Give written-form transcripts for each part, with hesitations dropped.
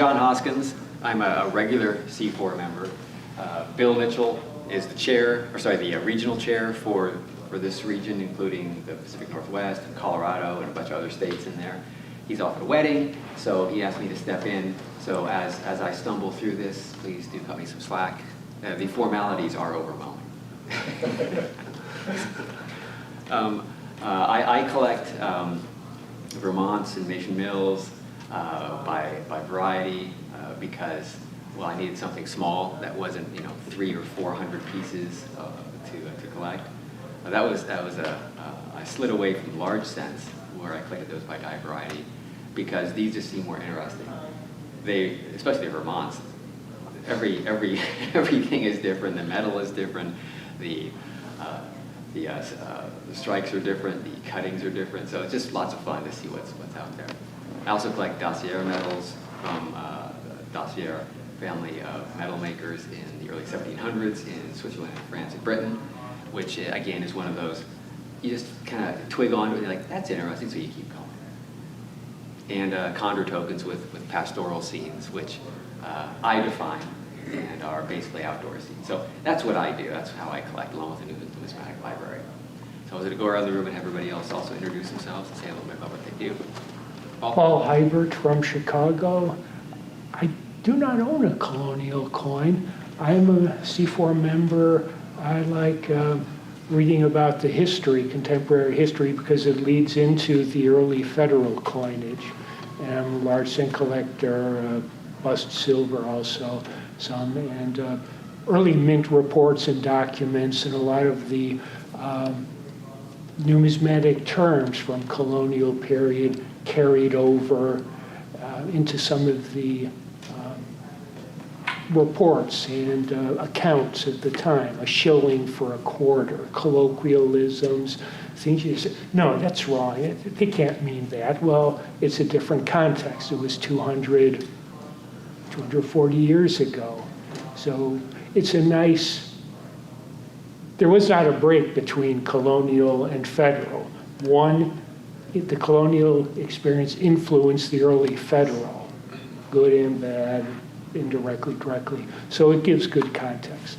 John Hoskins. I'm a regular C4 member. Bill Mitchell is the chair, or sorry, the regional chair for this region, including the Pacific Northwest and Colorado and a bunch of other states in there. He's off at a wedding, so he asked me to step in. So as I stumble through this, please do cut me some slack. The formalities are overwhelming. I collect Vermonts and Mason Mills by variety because, well, I needed something small that wasn't 300 or 400 pieces to collect. I slid away from large scents where I collected those by die variety because these just seem more interesting. Especially the Vermonts, everything is different. The metal is different. The strikes are different. The cuttings are different. So it's just lots of fun to see what's out there. I also collect Dossier medals from the Dossier family of metal makers in the early 1700s in Switzerland, France, and Britain, which again is one of those you just kind of twig onto it and you're like, that's interesting, so you keep going. And condor tokens with pastoral scenes, which I define and are basically outdoor scenes. So that's what I do. That's how I collect along with the numismatic library. So I was going to go around the room and have everybody else also introduce themselves and say a little bit about what they do. Paul Hybert from Chicago. I do not own a Colonial coin. I'm a C4 member. I like reading about the history, contemporary history, because it leads into the early federal coinage. And I'm a large cent collector, bust silver also, some, and early mint reports and documents, and a lot of the numismatic terms from colonial period carried over into some of the reports and accounts at the time. A shilling for a quarter, colloquialisms, things you say, no, that's wrong. They can't mean that. Well, it's a different context. It was 240 years ago. So it's a nice, there was not a break between colonial and federal. One, the colonial experience influenced the early federal, good and bad, indirectly, directly. So it gives good context.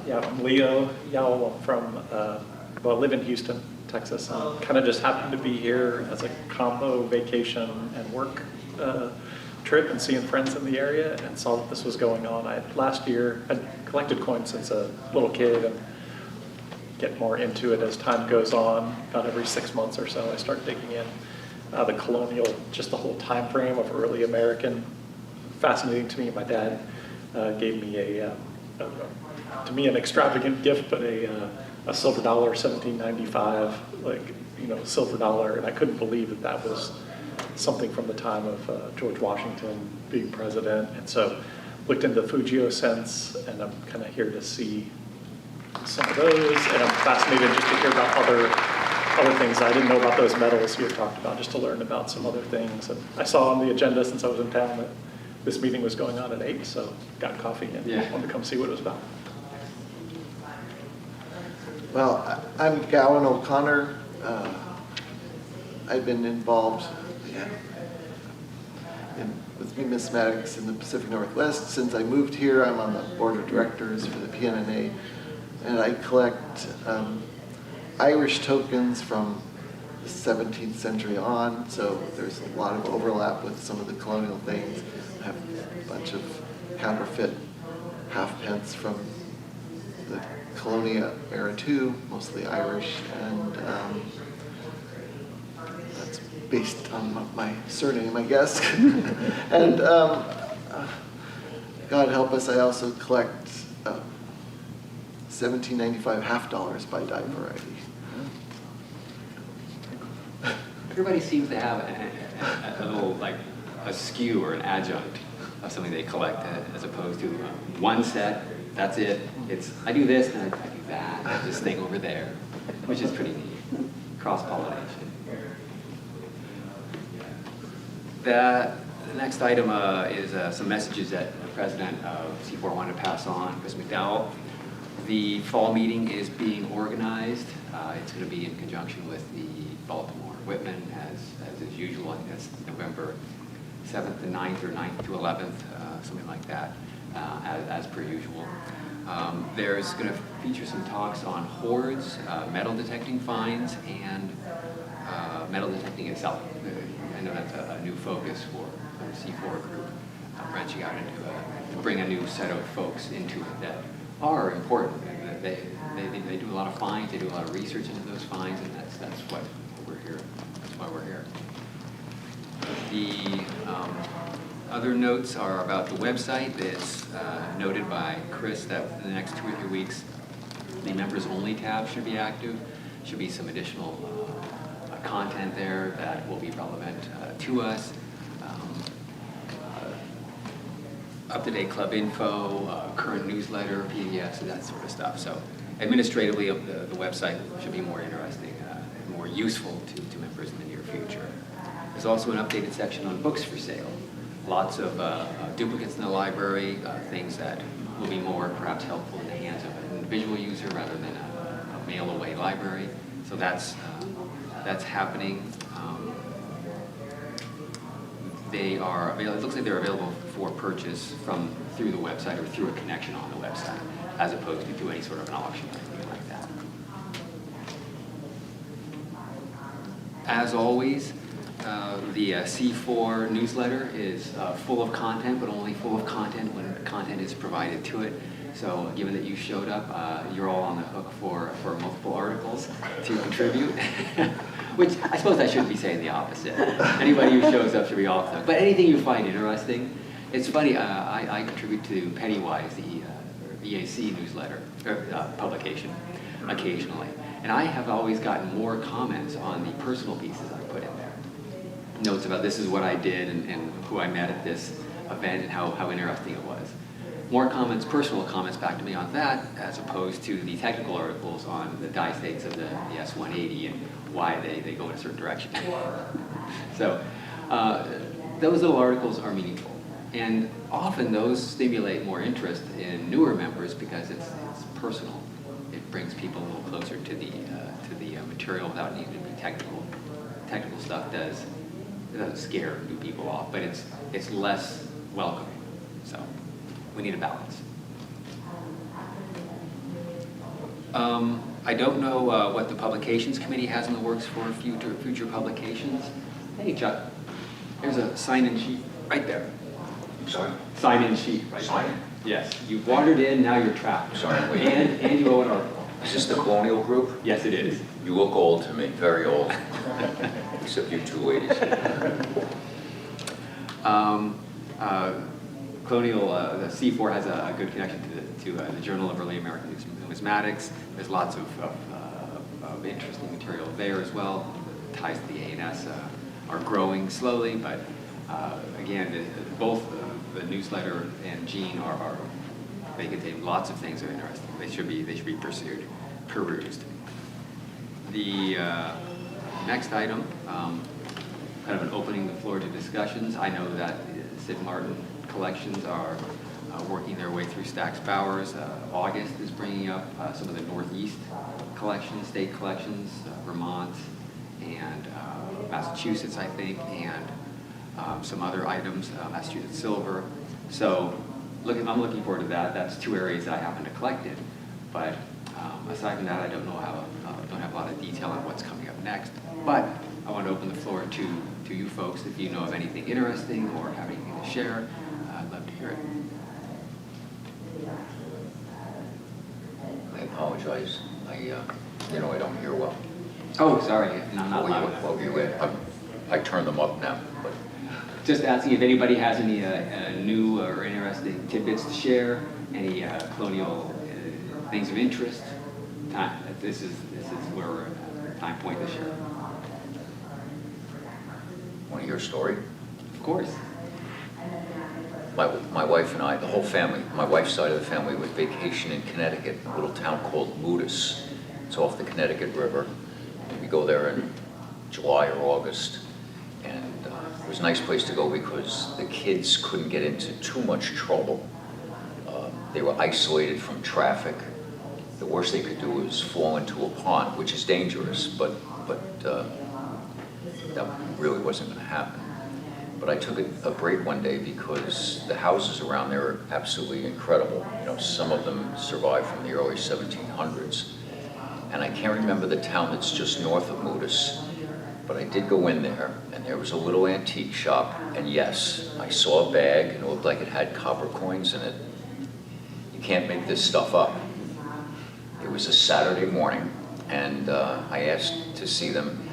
Yeah, I'm Leo Yao from, I live in Houston, Texas. Kind of just happened to be here as a combo vacation and work trip and seeing friends in the area and saw that this was going on. Last year, I'd collected coins since a little kid and get more into it as time goes on. About every 6 months or so, I start digging in. The colonial, just the whole time frame of early American, fascinating to me. My dad gave me to me an extravagant gift, but a silver dollar, 1795, silver dollar, and I couldn't believe that was something from the time of George Washington being president. And so looked into Fujio cents, and I'm kind of here to see some of those, and I'm fascinated just to hear about other things I didn't know about those metals you had talked about, just to learn about some other things. And I saw on the agenda since I was in town that this meeting was going on at 8, so got coffee and wanted to come see what it was about. Well, I'm Gowan O'Connor. I've been involved with numismatics in the Pacific Northwest since I moved here. I'm on the board of directors for the PNNA, and I collect Irish tokens from the 17th century on, so there's a lot of overlap with some of the colonial things. I have a bunch of counterfeit halfpence from the Colonial era too, mostly Irish, and that's based on my surname, I guess. And God help us, I also collect 1795 half dollars by die variety. Everybody seems to have a little, like, a skew or an adjunct of something they collect as opposed to one set, that's it. It's, I do this and I do that, this thing over there, which is pretty neat. Cross-pollination. The next item is some messages that the president of C4 wanted to pass on, Chris McDowell. The fall meeting is being organized. It's going to be in conjunction with the Baltimore Whitman as is usual. I think that's November 7th to 9th or 9th to 11th, something like that, as per usual. There's going to feature some talks on hordes, metal detecting finds, and metal detecting itself. I know that's a new focus for the C4 group, branching out into to bring a new set of folks into it that are important. They do a lot of finds, they do a lot of research into those finds, and that's what we're here. That's why we're here. The other notes are about the website. It's noted by Chris that in the next 2 or 3 weeks, the members only tab should be active. Should be some additional content there that will be relevant to us. Up-to-date club info, current newsletter, PDFs, and that sort of stuff. So administratively, the website should be more interesting, more useful to members in the near future. There's also an updated section on books for sale. Lots of duplicates in the library, things that will be more perhaps helpful in the hands of an individual user rather than a mail-away library. So that's happening. They are available. It looks like they're available for purchase through the website or through a connection on the website, as opposed to through any sort of an auction or anything like that. As always, the C4 newsletter is full of content, but only full of content when content is provided to it. So given that you showed up, you're all on the hook for multiple articles to contribute, which I suppose I shouldn't be saying the opposite. Anybody who shows up should be off the hook. But anything you find interesting, it's funny, I contribute to Pennywise, the VAC newsletter, or publication, occasionally. And I have always gotten more comments on the personal pieces I put in there. Notes about this is what I did and who I met at this event and how interesting it was. More comments, personal comments back to me on that, as opposed to the technical articles on the die states of the S180 and why they go in a certain direction. So those little articles are meaningful. And often those stimulate more interest in newer members because it's personal. It brings people a little closer to the material without needing to be technical. Technical stuff doesn't scare new people off, but it's less welcoming. So we need a balance. I don't know what the publications committee has in the works for future publications. Hey, Chuck, there's a sign-in sheet right there. I'm sorry? Sign-in sheet right Sign there. in? Yes, you've wandered in, now you're trapped. Sorry, wait. And you owe an article. Is this the Colonial group? Yes, it is. You look old to me, very old. Except you two ladies. Colonial, the C4 has a good connection to the Journal of Early American Numismatics. There's lots of interesting material there as well. Ties to the A&S are growing slowly, but again, both the newsletter and Gene they contain lots of things that are interesting. They should be perused. The next item, kind of an opening the floor to discussions. I know that Sid Martin collections are working their way through Stax Bowers. August is bringing up some of the Northeast collections, state collections, Vermont and Massachusetts, I think, and some other items, Massachusetts silver. So I'm looking forward to that. That's two areas that I happen to collect in. But aside from that, I don't have a lot of detail on what's coming up next. But I want to open the floor to you folks. If you know of anything interesting or have anything to share, I'd love to hear it. I apologize. I don't hear well. Oh, sorry. No, not loud enough. Well, I turned them up now, but Just asking if anybody has any new or interesting tidbits to share, any colonial things of interest. This is where we're at. Time point to share. want to hear a story? Of course. My wife and I, the whole family, my wife's side of the family would vacation in Connecticut, a little town called Moodus. It's off the Connecticut River. We go there in July or August. And it was a nice place to go because the kids couldn't get into too much trouble. They were isolated from traffic. The worst they could do was fall into a pond, which is dangerous, but that really wasn't going to happen. But I took a break one day because the houses around there are absolutely incredible. You know, some of them survived from the early 1700s. And I can't remember the town that's just north of Moodus, but I did go in there, and there was a little antique shop, and yes, I saw a bag, and it looked like it had copper coins in it. You can't make this stuff up. It was a Saturday morning, and I asked to see them.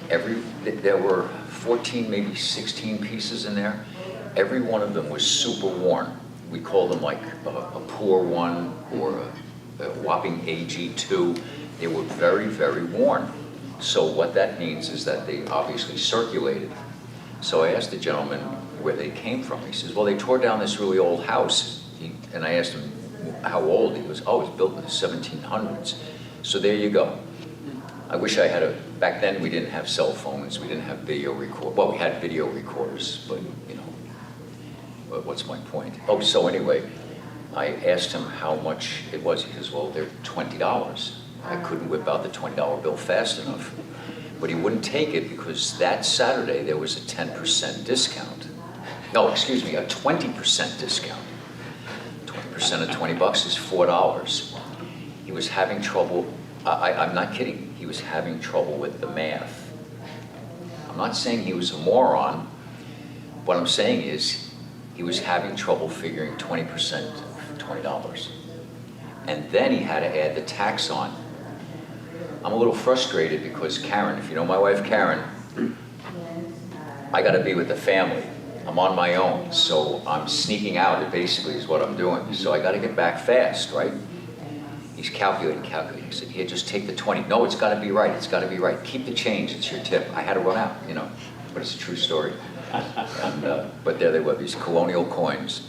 There were 14, maybe 16 pieces in there. Every one of them was super worn. We call them like a poor one or a whopping AG2. They were very, very worn. So what that means is that they obviously circulated. So I asked the gentleman where they came from. He says, well, they tore down this really old house. And I asked him how old. He goes, oh, it was built in the 1700s. So there you go. I wish I had back then we didn't have cell phones, we didn't have video record. Well, we had video recorders, but you know, what's my point? Oh, so anyway, I asked him how much it was. He says, well, they're $20. I couldn't whip out the $20 bill fast enough. But he wouldn't take it because that Saturday there was a 10% discount. No, excuse me, a 20% discount. 20% of $20 is $4. He was having trouble, I'm not kidding, he was having trouble with the math. I'm not saying he was a moron. What I'm saying is he was having trouble figuring 20% of $20. And then he had to add the tax on. I'm a little frustrated because Karen, if you know my wife Karen, I got to be with the family. I'm on my own, so I'm sneaking out, it basically is what I'm doing. So I got to get back fast, right? He's calculating. He said, here, just take the 20. No, it's got to be right, it's got to be right. Keep the change, it's your tip. I had to run out, you know, but it's a true story. And, but there they were, these Colonial coins.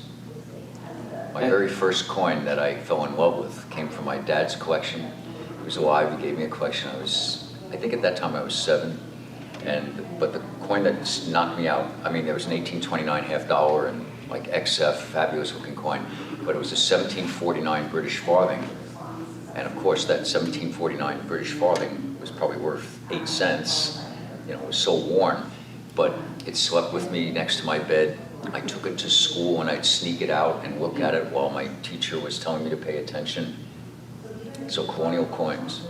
My very first coin that I fell in love with came from my dad's collection. He was alive, he gave me a collection. I think at that time I was 7. But the coin that knocked me out, I mean, there was an 1829 half dollar and like XF, fabulous looking coin, but it was a 1749 British farthing. And of course that 1749 British farthing was probably worth 8 cents. You know, it was so worn, but it slept with me next to my bed. I took it to school and I'd sneak it out and look at it while my teacher was telling me to pay attention. So Colonial coins.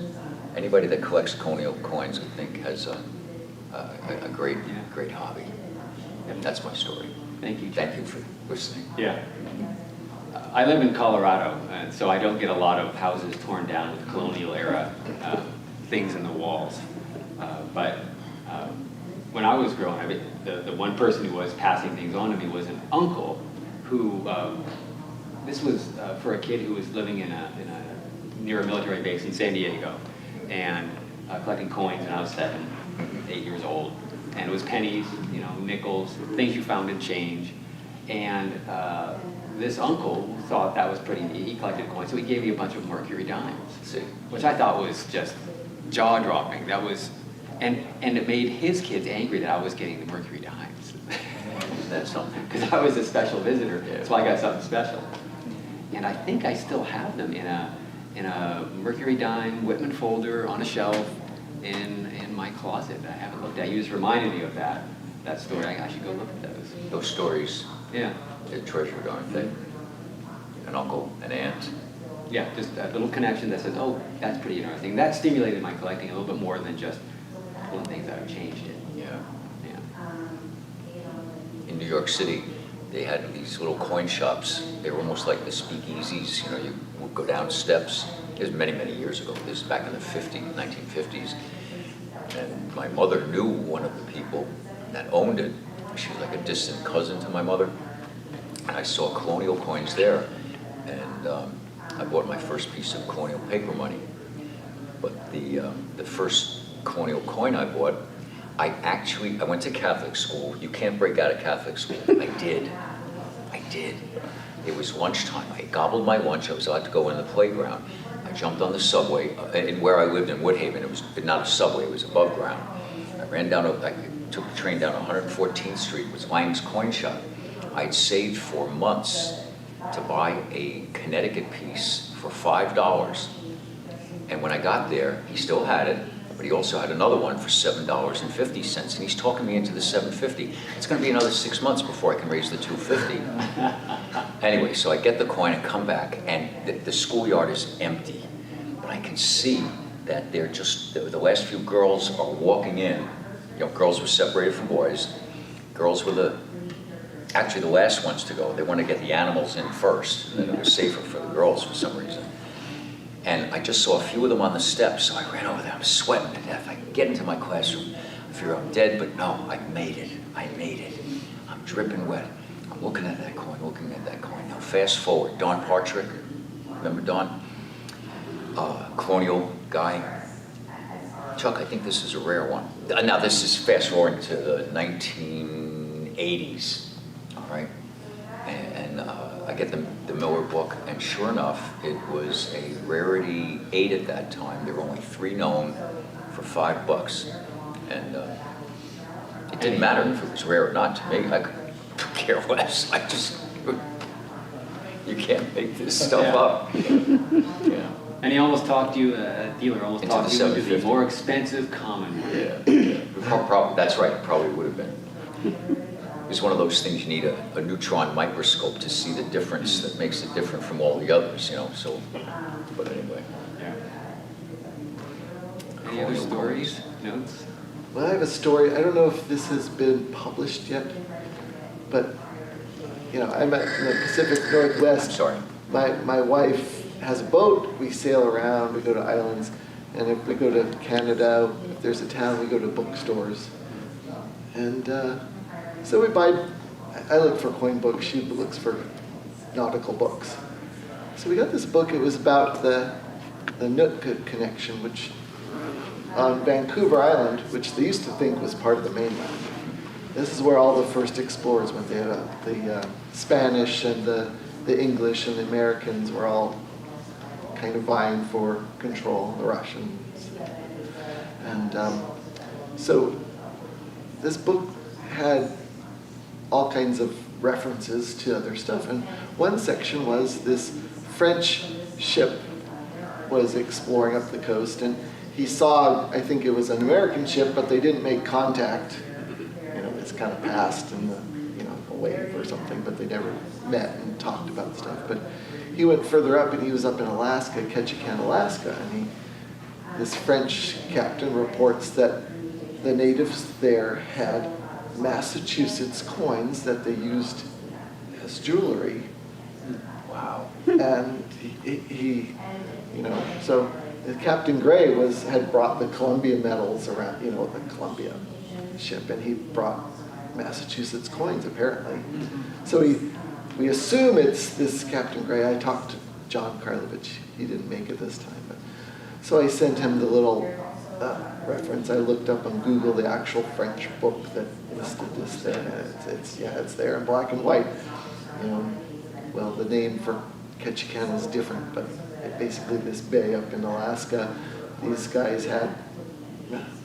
Anybody that collects Colonial coins, I think, has a great hobby. And that's my story. Thank you. Thank you for listening. Yeah. I live in Colorado, and so I don't get a lot of houses torn down with colonial era things in the walls. But when I was growing up, the one person who was passing things on to me was an uncle who, this was for a kid who was living near a military base in San Diego, and collecting coins when I was 7, 8 years old. And it was pennies, you know, nickels, things you found in change. And this uncle thought that was pretty neat. He collected coins, so he gave me a bunch of Mercury dimes, which I thought was just jaw-dropping. That was, and it made his kids angry that I was getting the Mercury dimes. That's something, because I was a special visitor, so I got something special. And I think I still have them in a Mercury dime Whitman folder on a shelf in my closet that I haven't looked at. You just reminded me of that story. I should go look at those. Those stories, Yeah. they're treasured, aren't they? An uncle, an aunt. Yeah, just a little connection that says, oh, that's pretty interesting. That stimulated my collecting a little bit more than just pulling things that have changed it. Yeah. Yeah. In New York City, they had these little coin shops. They were almost like the speakeasies. You know, you would go down steps. It was many, many years ago. This is back in the 1950s. And my mother knew one of the people that owned it. She was like a distant cousin to my mother. And I saw Colonial coins there. And I bought my first piece of Colonial paper money. But the first Colonial coin I bought, I went to Catholic school. You can't break out of Catholic school. I did. It was lunchtime. I gobbled my lunch. I was allowed to go in the playground. I jumped on the subway. And where I lived in Woodhaven, it was not a subway, it was above ground. I took the train down 114th Street. It was Lang's Coin Shop. I'd saved for months to buy a Connecticut piece for $5. And when I got there, he still had it. But he also had another one for $7.50, and he's talking me into the $7.50. It's gonna be another 6 months before I can raise the $2.50. Anyway, so I get the coin and come back, and the schoolyard is empty. But I can see that they're just, the last few girls are walking in. You know, girls were separated from boys. Girls were actually the last ones to go. They want to get the animals in first, and then it was safer for the girls for some reason. And I just saw a few of them on the steps, so I ran over there. I'm sweating to death. I get into my classroom. I figure I'm dead, but no, I made it. I made it. I'm dripping wet. I'm looking at that coin, looking at that coin. Now fast forward, Don Partrick, remember Don? Colonial guy. Chuck, I think this is a rare one. Now this is fast forwarding to the 1980s, all right? And I get the Miller book, and sure enough, it was a rarity 8 at that time. There were only 3 known for $5. And it didn't matter if it was rare or not to me. I could care less. I just, you can't make this stuff up. Yeah. And he almost talked you, a dealer almost Into talked the you into the 750. more expensive common one. Yeah. That's right, it probably would have been. It's one of those things you need a neutron microscope to see the difference that makes it different from all the others, you know, so, but anyway. Yeah. Any other stories, notes? Well, I have a story. I don't know if this has been published yet, but you know, I'm at the Pacific Northwest. I'm sorry. My wife has a boat. We sail around. We go to islands, and if we go to Canada, if there's a town, we go to bookstores, and so we buy. I look for coin books. She looks for nautical books. So we got this book. It was about the Nootka connection, which on Vancouver Island, which they used to think was part of the mainland. This is where all the first explorers went. They had the Spanish and the English and the Americans were all kind of vying for control, the Russians. And so this book had all kinds of references to other stuff. And one section was this French ship was exploring up the coast, and he saw, I think it was an American ship, but they didn't make contact. You know, it's kind of passed in the, you know, a wave or something, but they never met and talked about stuff. But he went further up, and he was up in Alaska, Ketchikan, Alaska, and this French captain reports that the natives there had Massachusetts coins that they used as jewelry. Wow. And he you know, so Captain Gray had brought the Columbia medals around, you know, the Columbia ship, and he brought Massachusetts coins apparently. So we assume it's this Captain Gray. I talked to John Karlovich. He didn't make it this time, but so I sent him the little reference. I looked up on Google the actual French book that listed this there, and it's there in black and white. You know, well, the name for Ketchikan is different, but basically this bay up in Alaska, these guys had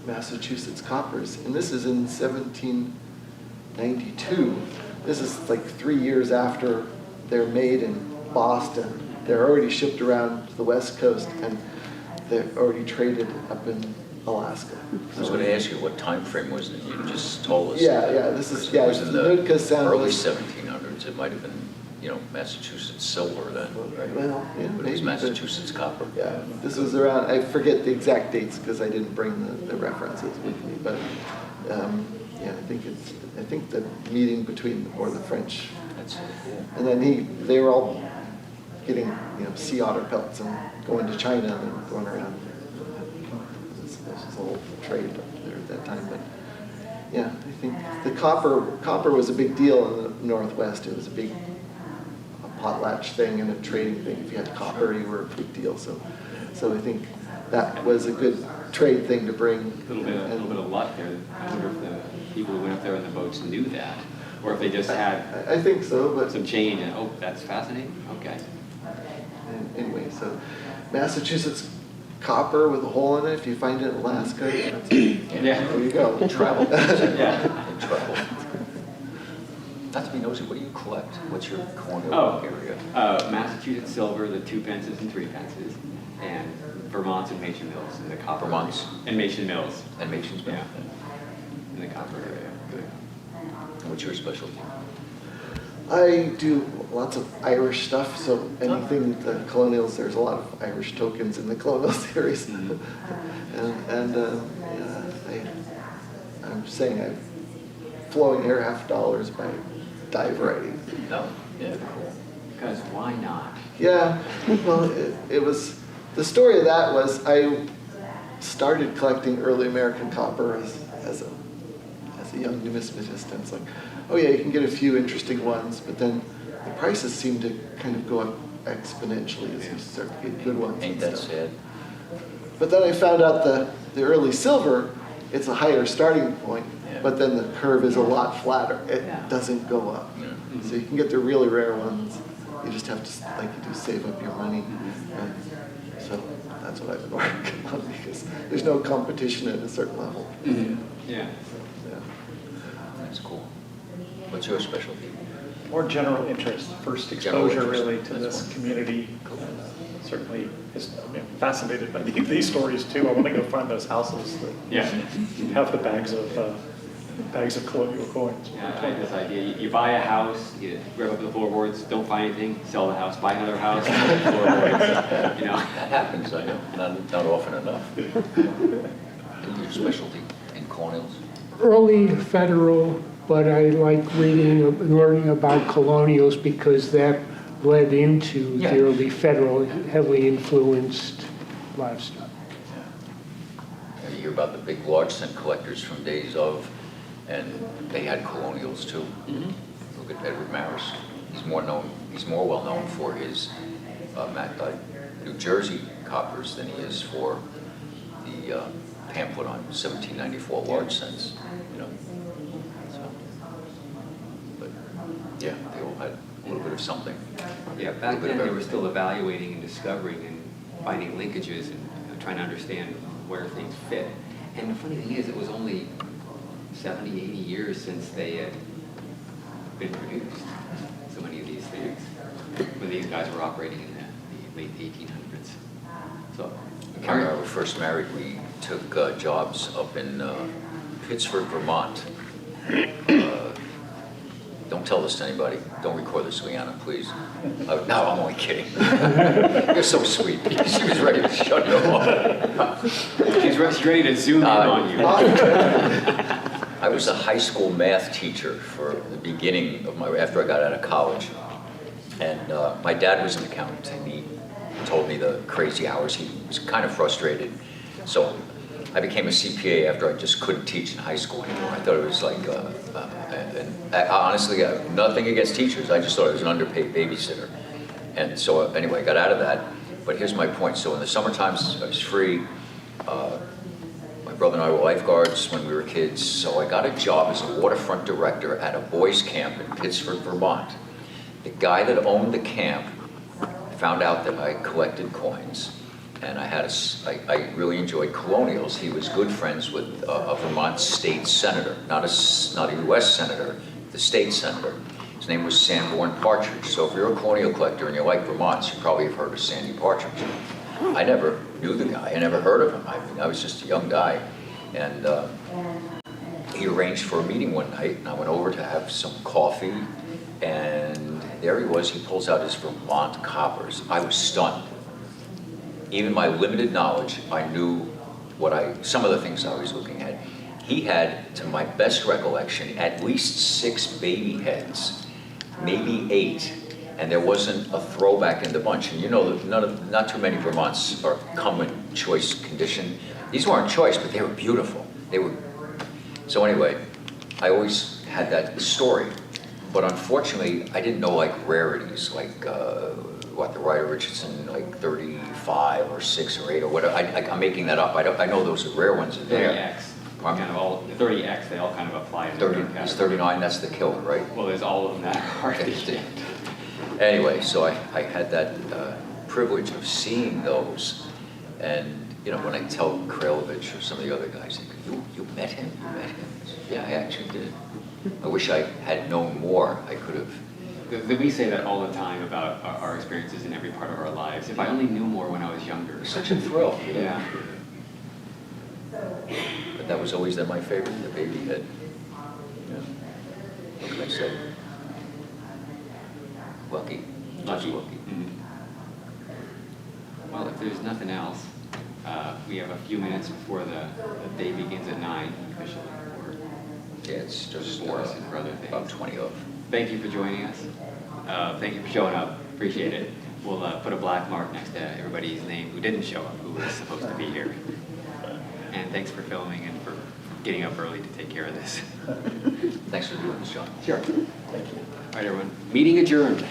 Massachusetts coppers, and this is in 1792. This is like 3 years after they're made in Boston. They're already shipped around to the West Coast, and they're already traded up in Alaska. I was going to ask you what time frame was it? You just told us. Yeah, this is, It was in the Nootka Sound early was- 1700s. It might have been, you know, Massachusetts silver then, right? Well, yeah, But it was maybe, Massachusetts copper. Yeah, this was around, I forget the exact dates because I didn't bring the references with me, but yeah, I think the meeting between, or the French, That's it, yeah. and then they were all getting, you know, sea otter pelts and going to China and going around. This was a whole trade up there at that time, but yeah, I think the copper was a big deal in the Northwest. It was a big potlatch thing and a trading thing. If you had copper, you were a big deal. So I think that was a good trade thing to bring. A little bit of luck there. I wonder if the people who went up there on the boats knew that, or if they just had I think so, but some change and, oh, that's fascinating, okay. anyway, so Massachusetts copper with a hole in it. If you find it in Alaska, Yeah. there you go. Travel. Yeah. Travel. Not to be nosy, what do you collect? What's your corner Oh, area? Massachusetts silver, the 2 pences and 3 pences. and Vermont's and Machen Mills in the copper. Vermont's? And Machen Mills. And Mason's Mill? Yeah. In the copper area. And what's your specialty? I do lots of Irish stuff, so anything the Colonials, there's a lot of Irish tokens in the Colonial series. I'm saying I'm flowing here $50 by dive writing. No. Yeah, cool. Because why not? Yeah, well, it was, the story of that was I started collecting early American copper as a young numismatist, and it's like, oh yeah, you can get a few interesting ones, but then the prices seem to kind of go up exponentially as you start to get good ones. Ain't and that stuff. sad? But then I found out the early silver, it's a higher starting point, Yeah. but then the curve is a lot flatter. It Yeah. doesn't go up. Yeah. So you can get the really rare ones. You just have to, like you do, save up your money. And so that's what I've been working on, because there's no competition at a certain level. Yeah. Yeah. That's cool. What's your specialty? More general interest, first General exposure interest, really to that's this fine. community. Certainly is fascinated by these stories too. I want to go find those houses that Yeah. have the bags of colonial coins. Yeah, I had this idea. You buy a house, you grab up the floorboards, don't find anything, sell the house, buy another house, sell the floorboards. You know. That happens, I know, not often enough. Your specialty in colonials? Early federal, but I like reading and learning about colonials because that led into Yeah. the early federal, heavily influenced a lot of stuff. You hear about the big large cent collectors from days of, and they had colonials too. Look at Edward Maris. He's more well known for his New Jersey coppers than he is for the pamphlet on 1794 large cents. You know, so, but yeah, they all had a little bit of something. Yeah, back then they were still evaluating and discovering and finding linkages and trying to understand where things fit. And the funny thing is, it was only 70, 80 years since they had been produced, so many of these things, when these guys were operating in the late 1800s. So, When I was first married, we took jobs up in Pittsford, Vermont. Don't tell this to anybody. Don't record this, Leanna, please. No, I'm only kidding. You're so sweet. She was ready to shut you off. she's ready to zoom in on you. I was a high school math teacher for the beginning of after I got out of college. And my dad was an accountant, and he told me the crazy hours. He was kind of frustrated. So I became a CPA after I just couldn't teach in high school anymore. I thought it was like, honestly, nothing against teachers. I just thought it was an underpaid babysitter. And so anyway, I got out of that. But here's my point. So in the summer times, I was free. My brother and I were lifeguards when we were kids. So I got a job as a waterfront director at a boys' camp in Pittsford, Vermont. The guy that owned the camp found out that I collected coins, and I really enjoyed colonials. He was good friends with a Vermont state senator, not a U.S. senator, the state senator. His name was Sanborn Partridge. So if you're a colonial collector and you like Vermont, you probably have heard of Sandy Partridge. I never knew the guy. I never heard of him. I mean, I was just a young guy, and he arranged for a meeting one night, and I went over to have some coffee, and there he was. He pulls out his Vermont coppers. I was stunned. Even my limited knowledge, I knew some of the things I was looking at. He had, to my best recollection, at least 6 baby heads, maybe 8, and there wasn't a throwback in the bunch. And you know, not too many Vermonts come in choice condition. These weren't choice, but they were beautiful. So anyway, I always had that story. But unfortunately, I didn't know like rarities, like the Ryder Richardson, like 35 or 6 or 8 or whatever. I'm making that up. I know those are rare ones in there. 30X. Kind of all, 30X, they all kind of apply to the 30, it's 39, that's the killer, right? Well, there's all of them that are the Anyway, so I had that privilege of seeing those. And, you know, when I tell Krailovich or some of the other guys, they go, you met him? You met him? Yeah, I actually did. I wish I had known more. I could have We say that all the time about our experiences in every part of our lives. If I only knew more when I was younger. Such a thrill. Yeah. But that was always then my favorite, the baby head. Yeah. What can I say? Lucky. Just lucky. Mhm. Well, if there's nothing else, we have a few minutes before the day begins at 9 officially. Yeah, it's just For us and for other about things. 20 of. Thank you for joining us. Thank you for showing up. Appreciate it. We'll put a black mark next to everybody's name who didn't show up, who was supposed to be here. And thanks for filming and for getting up early to take care of this. Thanks for doing this, John. Sure. Thank you. All right, everyone. Meeting adjourned.